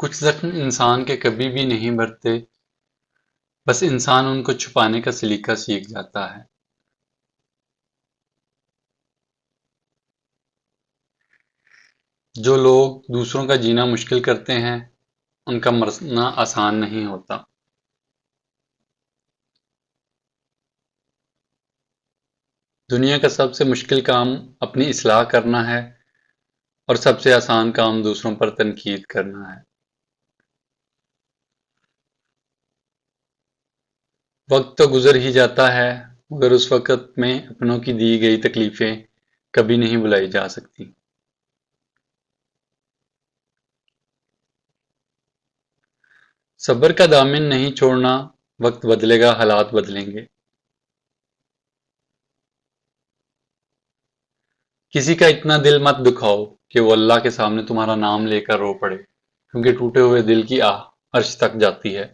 کچھ زخم انسان کے کبھی بھی نہیں بھرتے، بس انسان ان کو چھپانے کا سلیقہ سیکھ جاتا ہے۔ جو لوگ دوسروں کا جینا مشکل کرتے ہیں، ان کا مرنا آسان نہیں ہوتا۔ دنیا کا سب سے مشکل کام اپنی اصلاح کرنا ہے، اور سب سے آسان کام دوسروں پر تنقید کرنا ہے۔ وقت تو گزر ہی جاتا ہے، مگر اس وقت میں اپنوں کی دی گئی تکلیفیں کبھی نہیں بھلائی جا سکتی۔ صبر کا دامن نہیں چھوڑنا، وقت بدلے گا، حالات بدلیں گے۔ کسی کا اتنا دل مت دکھاؤ کہ وہ اللہ کے سامنے تمہارا نام لے کر رو پڑے، کیونکہ ٹوٹے ہوئے دل کی آہ عرش تک جاتی ہے۔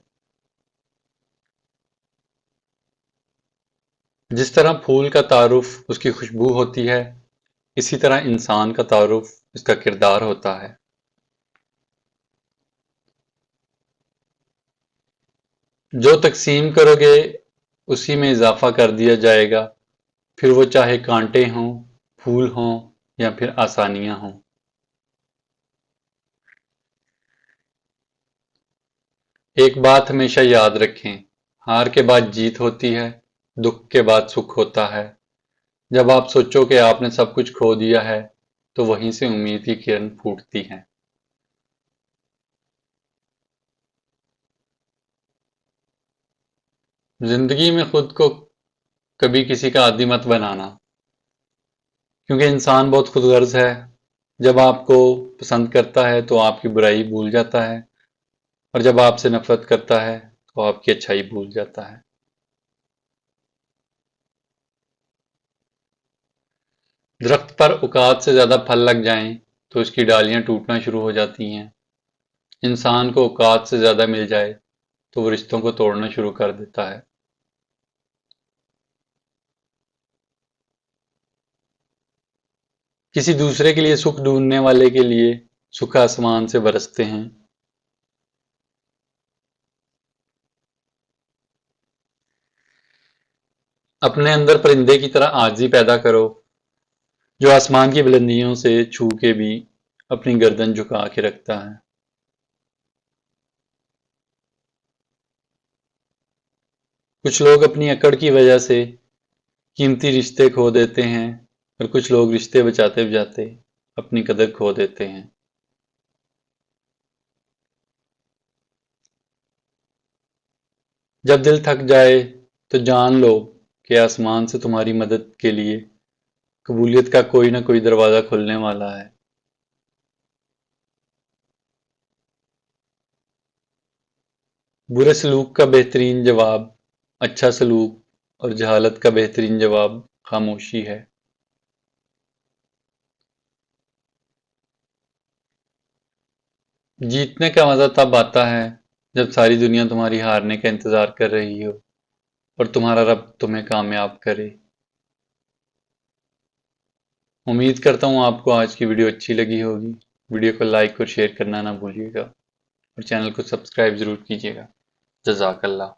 جس طرح پھول کا تعارف اس کی خوشبو ہوتی ہے، اسی طرح انسان کا تعارف اس کا کردار ہوتا ہے۔ جو تقسیم کرو گے اسی میں اضافہ کر دیا جائے گا، پھر وہ چاہے کانٹے ہوں، پھول ہوں یا پھر آسانیاں ہوں۔ ایک بات ہمیشہ یاد رکھیں، ہار کے بعد جیت ہوتی ہے، دکھ کے بعد سکھ ہوتا ہے۔ جب آپ سوچو کہ آپ نے سب کچھ کھو دیا ہے، تو وہیں سے امید کی کرن پھوٹتی ہے۔ زندگی میں خود کو کبھی کسی کا عادی مت بنانا، کیونکہ انسان بہت خود غرض ہے۔ جب آپ کو پسند کرتا ہے تو آپ کی برائی بھول جاتا ہے، اور جب آپ سے نفرت کرتا ہے تو آپ کی اچھائی بھول جاتا ہے۔ درخت پر اوقات سے زیادہ پھل لگ جائیں تو اس کی ڈالیاں ٹوٹنا شروع ہو جاتی ہیں۔ انسان کو اوقات سے زیادہ مل جائے تو وہ رشتوں کو توڑنا شروع کر دیتا ہے۔ کسی دوسرے کے لیے سکھ ڈھونڈنے والے کے لیے سکھ آسمان سے برستے ہیں۔ اپنے اندر پرندے کی طرح عاجزی پیدا کرو، جو آسمان کی بلندیوں سے چھو کے بھی اپنی گردن جھکا کے رکھتا ہے۔ کچھ لوگ اپنی اکڑ کی وجہ سے قیمتی رشتے کھو دیتے ہیں، اور کچھ لوگ رشتے بچاتے بچاتے اپنی قدر کھو دیتے ہیں۔ جب دل تھک جائے تو جان لو کہ آسمان سے تمہاری مدد کے لیے قبولیت کا کوئی نہ کوئی دروازہ کھلنے والا ہے۔ برے سلوک کا بہترین جواب اچھا سلوک، اور جہالت کا بہترین جواب خاموشی ہے۔ جیتنے کا مزہ تب آتا ہے جب ساری دنیا تمہاری ہارنے کا انتظار کر رہی ہو، اور تمہارا رب تمہیں کامیاب کرے۔ امید کرتا ہوں آپ کو آج کی ویڈیو اچھی لگی ہوگی۔ ویڈیو کو لائک اور شیئر کرنا نہ بھولیے گا، اور چینل کو سبسکرائب ضرور کیجیے گا۔ جزاک اللہ۔